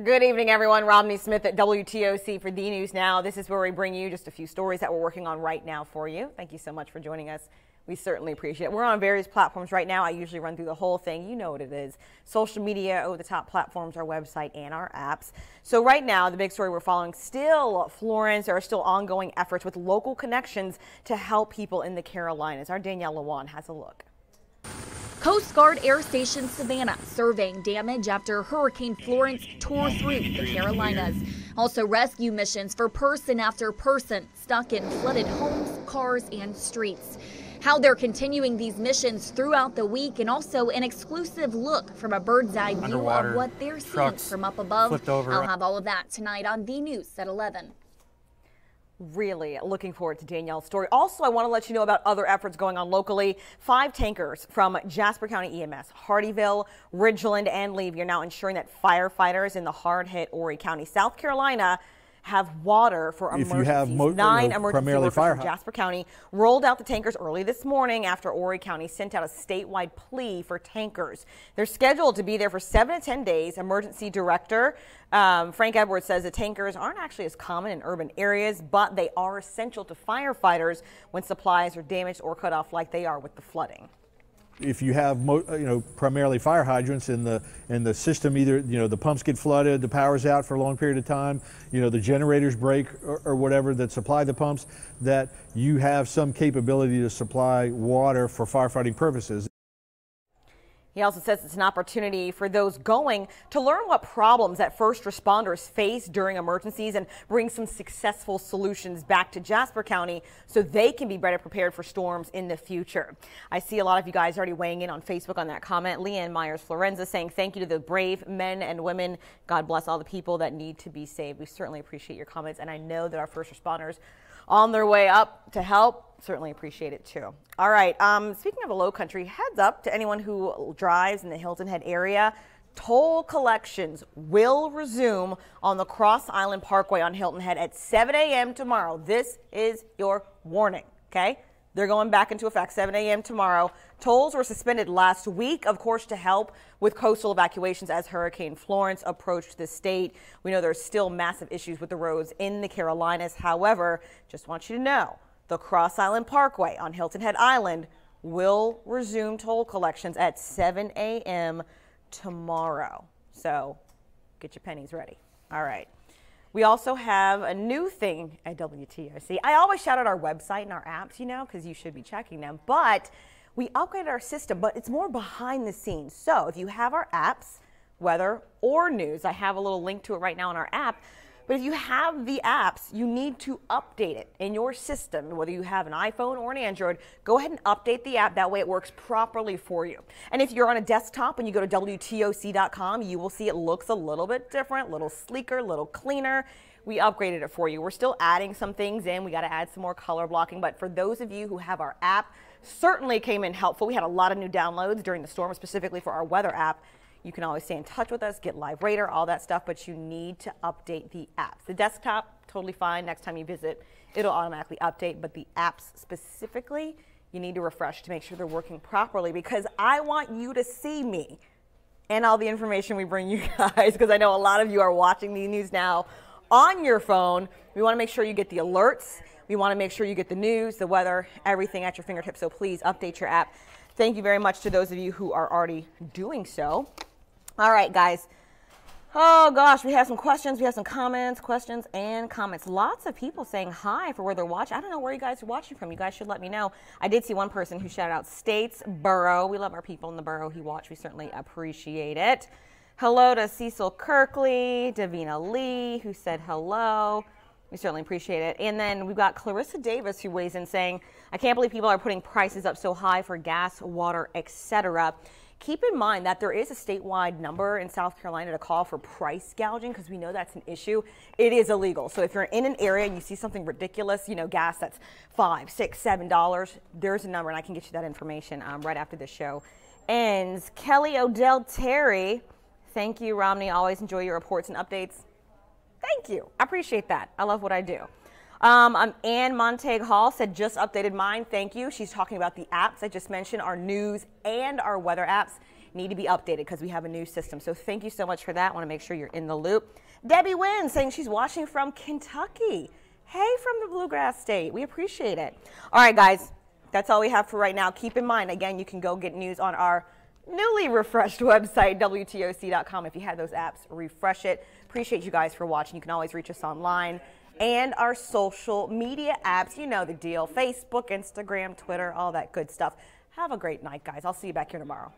Good evening, everyone. Romney Smith at WTOC for the News Now. This is where we bring you just a few stories that we're working on right now for you. Thank you so much for joining us. We certainly appreciate it. We're on various platforms right now. I usually run through the whole thing. You know what it is. Social media, over-the-top platforms, our website, and our apps. So right now, the big story we're following still, Florence, there are still ongoing efforts with local connections to help people in the Carolinas. Our Danielle Lewan has a look. Coast Guard Air Station Savannah surveying damage after Hurricane Florence tore through the Carolinas. Also rescue missions for person after person stuck in flooded homes, cars, and streets. How they're continuing these missions throughout the week, and also an exclusive look from a bird's eye view of what they're seeing from up above. I'll have all of that tonight on The News at 11. Really looking forward to Danielle's story. Also, I want to let you know about other efforts going on locally. 5 tankers from Jasper County EMS, Hardeeville, Ridgeland, and Levy are now ensuring that firefighters in the hard-hit Horry County, South Carolina, have water for emergencies. 9 emergency workers from Jasper County rolled out the tankers early this morning after Horry County sent out a statewide plea for tankers. They're scheduled to be there for 7 to 10 days. Emergency Director Frank Edwards says the tankers aren't actually as common in urban areas, but they are essential to firefighters when supplies are damaged or cut off like they are with the flooding. If you have, primarily fire hydrants in the system, either, the pumps get flooded, the power's out for a long period of time, the generators break or whatever that supply the pumps, that you have some capability to supply water for firefighting purposes. He also says it's an opportunity for those going to learn what problems that first responders face during emergencies and bring some successful solutions back to Jasper County so they can be better prepared for storms in the future. I see a lot of you guys already weighing in on Facebook on that comment. Leanne Myers-Florenza saying thank you to the brave men and women. God bless all the people that need to be saved. We certainly appreciate your comments, and I know that our first responders on their way up to help certainly appreciate it too. All right, speaking of the low country, heads up to anyone who drives in the Hilton Head area. Toll collections will resume on the Cross Island Parkway on Hilton Head at 7 a.m. tomorrow. This is your warning, okay? They're going back into effect 7 a.m. tomorrow. Tolls were suspended last week, of course, to help with coastal evacuations as Hurricane Florence approached the state. We know there's still massive issues with the roads in the Carolinas. However, just want you to know, the Cross Island Parkway on Hilton Head Island will resume toll collections at 7 a.m. tomorrow. So get your pennies ready. All right. We also have a new thing at WTOC. I always shout out our website and our apps, because you should be checking them. But we upgraded our system, but it's more behind the scenes. So if you have our apps, weather or news, I have a little link to it right now on our app. But if you have the apps, you need to update it in your system. Whether you have an iPhone or an Android, go ahead and update the app. That way it works properly for you. And if you're on a desktop and you go to WTOC.com, you will see it looks a little bit different, a little sleeker, a little cleaner. We upgraded it for you. We're still adding some things in. We got to add some more color blocking. But for those of you who have our app, certainly came in helpful. We had a lot of new downloads during the storm, specifically for our weather app. You can always stay in touch with us, get live radar, all that stuff, but you need to update the apps. The desktop, totally fine. Next time you visit, it'll automatically update, but the apps specifically, you need to refresh to make sure they're working properly, because I want you to see me and all the information we bring you guys, because I know a lot of you are watching the news now on your phone. We want to make sure you get the alerts. We want to make sure you get the news, the weather, everything at your fingertips, so please update your app. Thank you very much to those of you who are already doing so. All right, guys. Oh, gosh, we have some questions. We have some comments, questions, and comments. Lots of people saying hi for where they're watching. I don't know where you guys are watching from. You guys should let me know. I did see one person who shouted out Statesboro. We love our people in the borough who watch. We certainly appreciate it. Hello to Cecil Kirkley, Davina Lee, who said hello. We certainly appreciate it. And then we've got Clarissa Davis, who weighs in saying, I can't believe people are putting prices up so high for gas, water, etc. Keep in mind that there is a statewide number in South Carolina to call for price gouging, because we know that's an issue. It is illegal. So if you're in an area and you see something ridiculous, gas that's $5, $6, $7, there's a number, and I can get you that information right after the show ends. Kelly Odell Terry, thank you, Romney. Always enjoy your reports and updates. Thank you. I appreciate that. I love what I do. Ann Montague Hall said, just updated mine. Thank you. She's talking about the apps I just mentioned, our news and our weather apps. need to be updated because we have a new system. So thank you so much for that. I want to make sure you're in the loop. Debbie Wynn saying she's watching from Kentucky. Hey, from the Bluegrass State. We appreciate it. All right, guys, that's all we have for right now. Keep in mind, again, you can go get news on our newly refreshed website, WTOC.com. If you had those apps, refresh it. Appreciate you guys for watching. You can always reach us online and our social media apps. You know the deal. Facebook, Instagram, Twitter, all that good stuff. Have a great night, guys. I'll see you back here tomorrow.